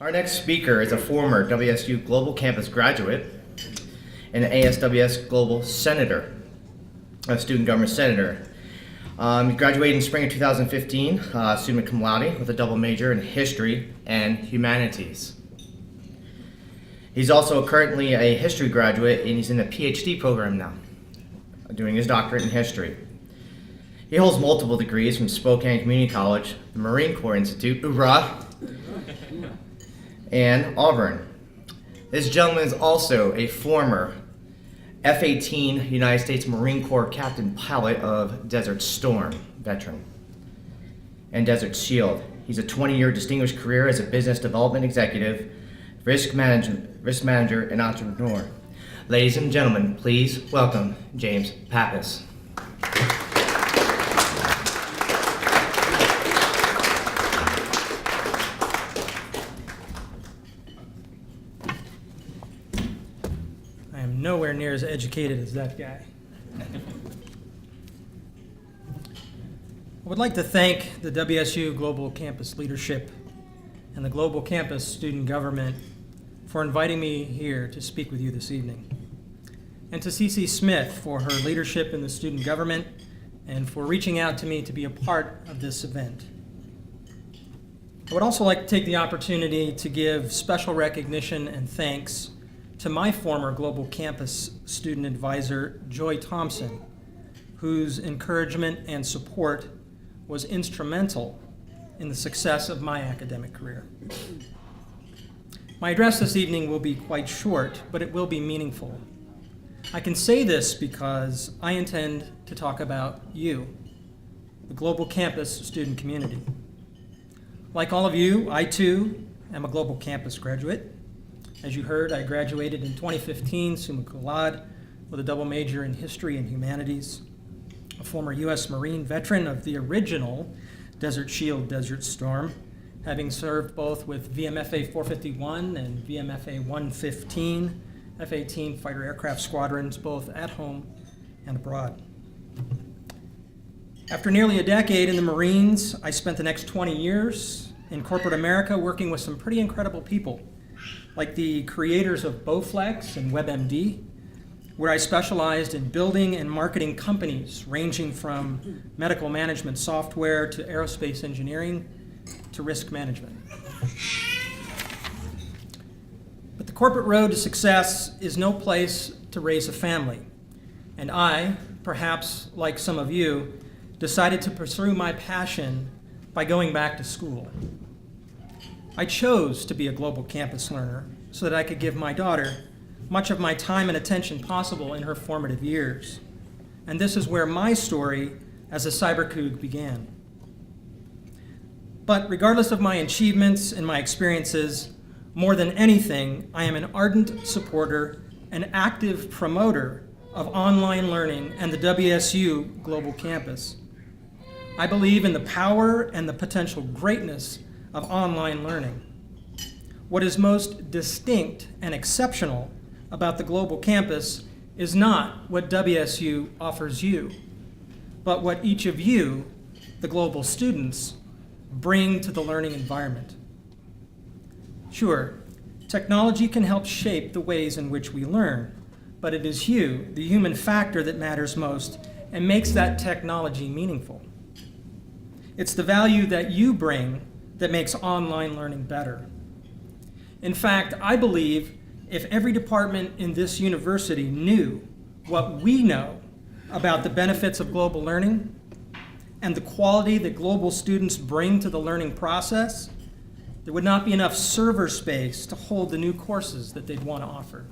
Our next speaker is a former WSU Global Campus graduate and an ASWS Global Senator, a student government senator. He graduated in spring of 2015, summa cum laude, with a double major in history and humanities. He's also currently a history graduate, and he's in the PhD program now, doing his doctorate in history. He holds multiple degrees from Spokane Community College, the Marine Corps Institute, and Auburn. This gentleman is also a former F-18 United States Marine Corps captain pilot of Desert Storm veteran and Desert Shield. He's a 20-year distinguished career as a business development executive, risk manager, and entrepreneur. Ladies and gentlemen, please welcome James Pappas. Nowhere near as educated as that guy. I would like to thank the WSU Global Campus leadership and the Global Campus student government for inviting me here to speak with you this evening, and to CC Smith for her leadership in the student government and for reaching out to me to be a part of this event. I would also like to take the opportunity to give special recognition and thanks to my former Global Campus student advisor, Joy Thompson, whose encouragement and support was instrumental in the success of my academic career. My address this evening will be quite short, but it will be meaningful. I can say this because I intend to talk about you, the Global Campus student community. Like all of you, I too am a Global Campus graduate. As you heard, I graduated in 2015, summa cum laude, with a double major in history and humanities. A former U.S. Marine veteran of the original Desert Shield, Desert Storm, having served both with VMFA 451 and VMFA 115, F-18 fighter aircraft squadrons, both at home and abroad. After nearly a decade in the Marines, I spent the next 20 years in corporate America working with some pretty incredible people, like the creators of Bowflex and WebMD, where I specialized in building and marketing companies ranging from medical management software to aerospace engineering to risk management. But the corporate road to success is no place to raise a family, and I, perhaps like some of you, decided to pursue my passion by going back to school. I chose to be a global campus learner so that I could give my daughter much of my time and attention possible in her formative years. And this is where my story as a cybercoug began. But regardless of my achievements and my experiences, more than anything, I am an ardent supporter and active promoter of online learning and the WSU Global Campus. I believe in the power and the potential greatness of online learning. What is most distinct and exceptional about the Global Campus is not what WSU offers you, but what each of you, the global students, bring to the learning environment. Sure, technology can help shape the ways in which we learn, but it is you, the human factor, that matters most and makes that technology meaningful. It's the value that you bring that makes online learning better. In fact, I believe if every department in this university knew what we know about the benefits of global learning and the quality that global students bring to the learning process, there would not be enough server space to hold the new courses that they'd want to offer.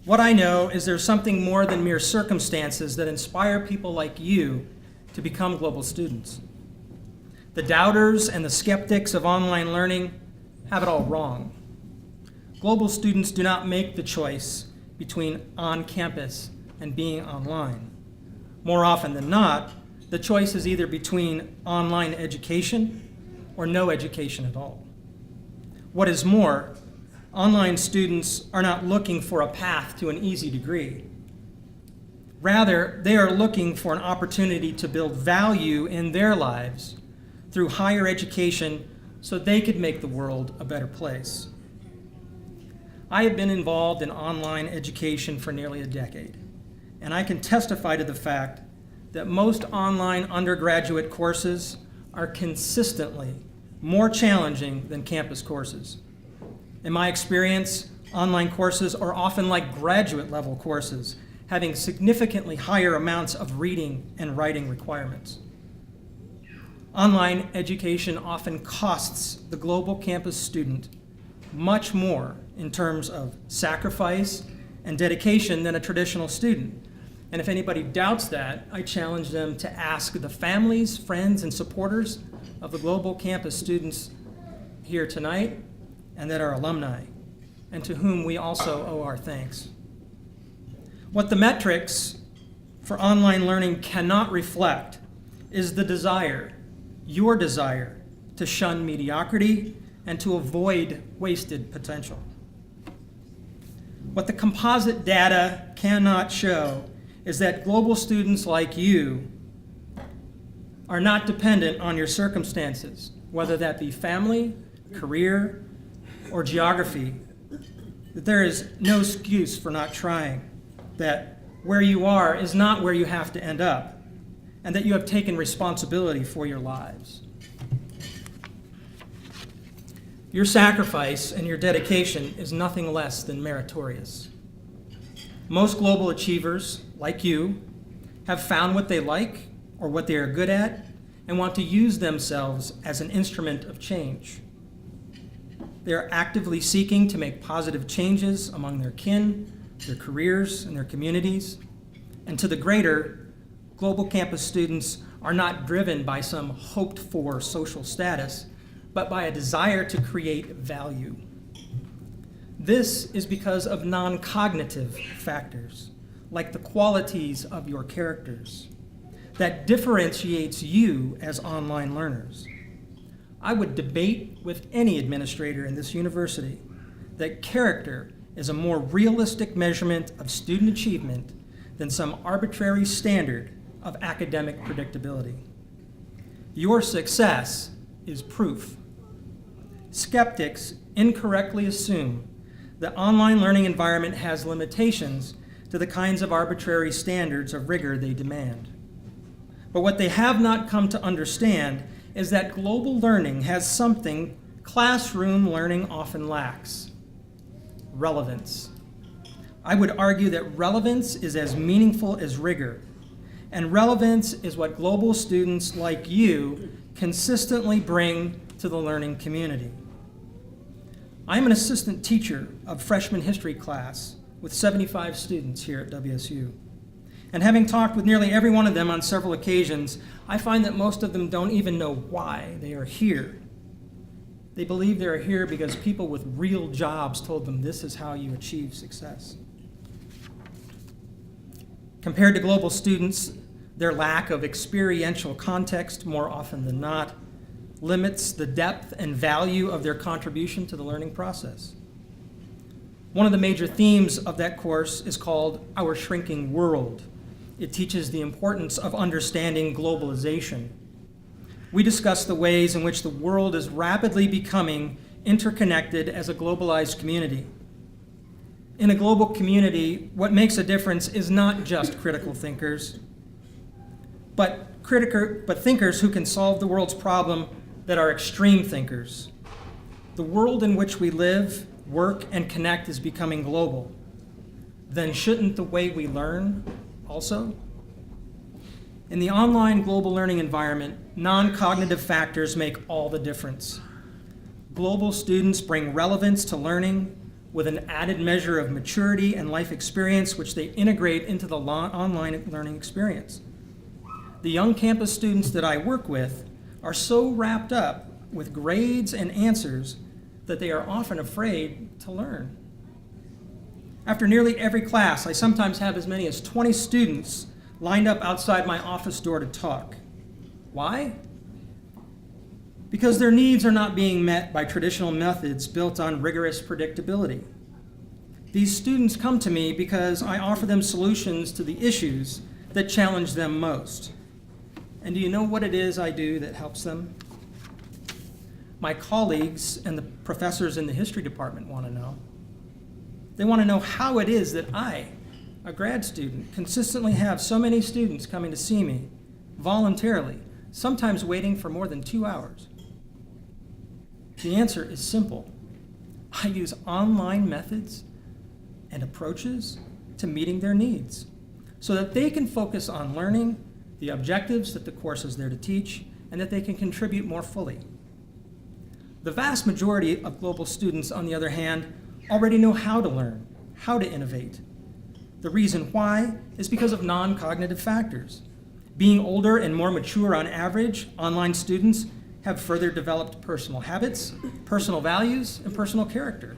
What I know is there's something more than mere circumstances that inspire people like you to become global students. The doubters and the skeptics of online learning have it all wrong. Global students do not make the choice between on campus and being online. More often than not, the choice is either between online education or no education at all. What is more, online students are not looking for a path to an easy degree. Rather, they are looking for an opportunity to build value in their lives through higher education so they could make the world a better place. I have been involved in online education for nearly a decade, and I can testify to the fact that most online undergraduate courses are consistently more challenging than campus courses. In my experience, online courses are often like graduate level courses, having significantly higher amounts of reading and writing requirements. Online education often costs the global campus student much more in terms of sacrifice and dedication than a traditional student. And if anybody doubts that, I challenge them to ask the families, friends, and supporters of the global campus students here tonight and that are alumni, and to whom we also owe our thanks. What the metrics for online learning cannot reflect is the desire, your desire, to shun mediocrity and to avoid wasted potential. What the composite data cannot show is that global students like you are not dependent on your circumstances, whether that be family, career, or geography, that there is no excuse for not trying, that where you are is not where you have to end up, and that you have taken responsibility for your lives. Your sacrifice and your dedication is nothing less than meritorious. Most global achievers, like you, have found what they like or what they are good at and want to use themselves as an instrument of change. They are actively seeking to make positive changes among their kin, their careers, and their communities. And to the greater, global campus students are not driven by some hoped-for social status, but by a desire to create value. This is because of non-cognitive factors, like the qualities of your characters, that differentiates you as online learners. I would debate with any administrator in this university that character is a more realistic measurement of student achievement than some arbitrary standard of academic predictability. Your success is proof. Skeptics incorrectly assume the online learning environment has limitations to the kinds of arbitrary standards of rigor they demand. But what they have not come to understand is that global learning has something classroom learning often lacks: relevance. I would argue that relevance is as meaningful as rigor, and relevance is what global students like you consistently bring to the learning community. I'm an assistant teacher of freshman history class with 75 students here at WSU. And having talked with nearly every one of them on several occasions, I find that most of them don't even know why they are here. They believe they are here because people with real jobs told them this is how you achieve success. Compared to global students, their lack of experiential context, more often than not, limits the depth and value of their contribution to the learning process. One of the major themes of that course is called Our Shrinking World. It teaches the importance of understanding globalization. We discuss the ways in which the world is rapidly becoming interconnected as a globalized community. In a global community, what makes a difference is not just critical thinkers, but thinkers who can solve the world's problem that are extreme thinkers. The world in which we live, work, and connect is becoming global. Then shouldn't the way we learn also? In the online global learning environment, non-cognitive factors make all the difference. Global students bring relevance to learning with an added measure of maturity and life experience, which they integrate into the online learning experience. The young campus students that I work with are so wrapped up with grades and answers that they are often afraid to learn. After nearly every class, I sometimes have as many as 20 students lined up outside my office door to talk. Why? Because their needs are not being met by traditional methods built on rigorous predictability. These students come to me because I offer them solutions to the issues that challenge them most. And do you know what it is I do that helps them? my colleagues and the professors in the history department want to know. They want to know how it is that I, a grad student, consistently have so many students coming to see me voluntarily, sometimes waiting for more than 2 hours. The answer is simple. I use online methods and approaches to meeting their needs so that they can focus on learning the objectives that the course is there to teach and that they can contribute more fully. The vast majority of global students, on the other hand, already know how to learn, how to innovate. The reason why is because of non-cognitive factors. Being older and more mature on average, online students have further developed personal habits, personal values, and personal character.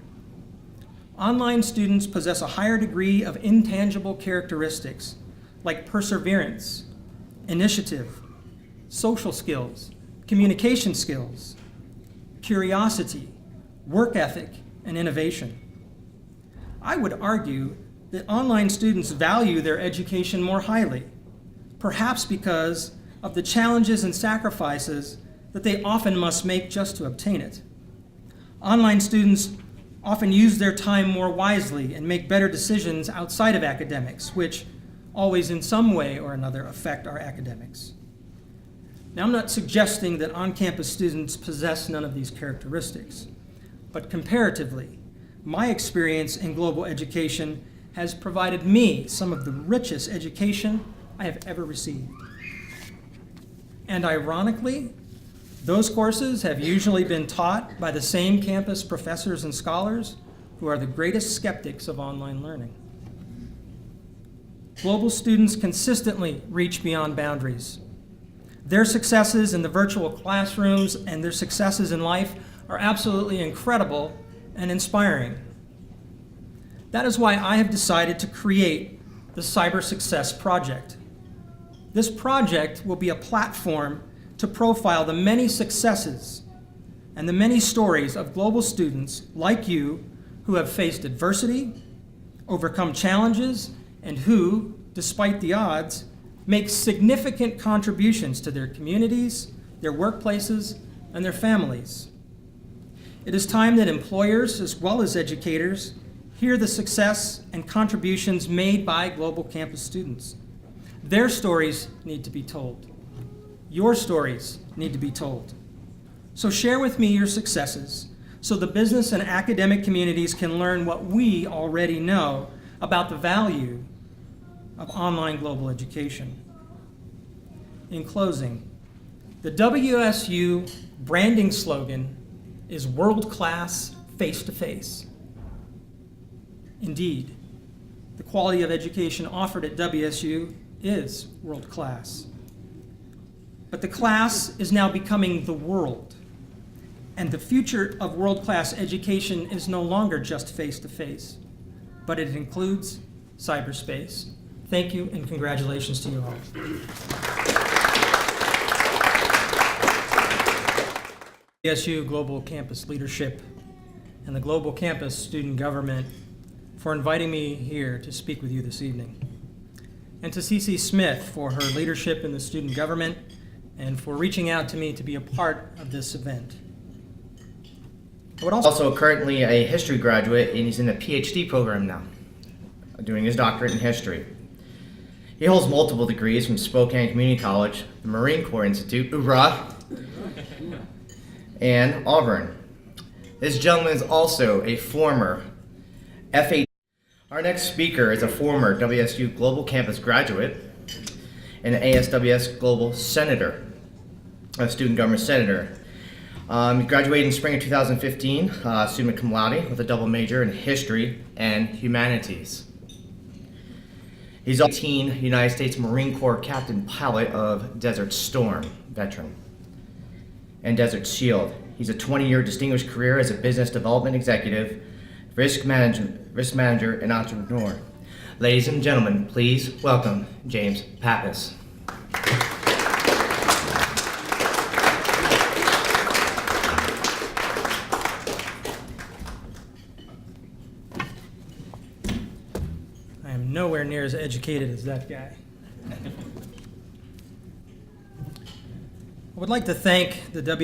Online students possess a higher degree of intangible characteristics like perseverance, initiative, social skills, communication skills, curiosity, work ethic, and innovation. I would argue that online students value their education more highly, perhaps because of the challenges and sacrifices that they often must make just to obtain it. Online students often use their time more wisely and make better decisions outside of academics, which always in some way or another affect our academics. Now, I'm not suggesting that on-campus students possess none of these characteristics, but comparatively, my experience in global education has provided me some of the richest education I have ever received. And ironically, those courses have usually been taught by the same campus professors and scholars who are the greatest skeptics of online learning. Global students consistently reach beyond boundaries. Their successes in the virtual classrooms and their successes in life are absolutely incredible and inspiring. That is why I have decided to create the Cyber Success Project. This project will be a platform to profile the many successes and the many stories of global students like you who have faced adversity, overcome challenges, and who, despite the odds, make significant contributions to their communities, their workplaces, and their families. It is time that employers, as well as educators, hear the success and contributions made by global campus students. Their stories need to be told. Your stories need to be told. So share with me your successes so the business and academic communities can learn what we already know about the value of online global education. In closing, the WSU branding slogan is world-class face-to-face. Indeed, the quality of education offered at WSU is world-class. But the class is now becoming the world, and the future of world-class education is no longer just face-to-face, but it includes cyberspace. Thank you, and congratulations to you all. WSU Global Campus Leadership and the Global Campus Student Government for inviting me here to speak with you this evening, and to CC Smith for her leadership in the student government and for reaching out to me to be a part of this event. I would also currently a history graduate, and he's in the PhD program now, doing his doctorate in history. He holds multiple degrees from Spokane Community College, the Marine Corps Institute, hoorah, and Auburn. This gentleman is also a former FA. Our next speaker is a former WSU Global Campus graduate and an ASWS Global Senator, a student government senator. He graduated in spring of 2015, summa cum laude, with a double major in history and humanities. He's a 18 United States Marine Corps captain pilot of Desert Storm veteran and Desert Shield. He's a 20-year distinguished career as a business development executive, risk manager, and entrepreneur. Ladies and gentlemen, please welcome James Pappas. I am nowhere near as educated as that guy. I would like to thank the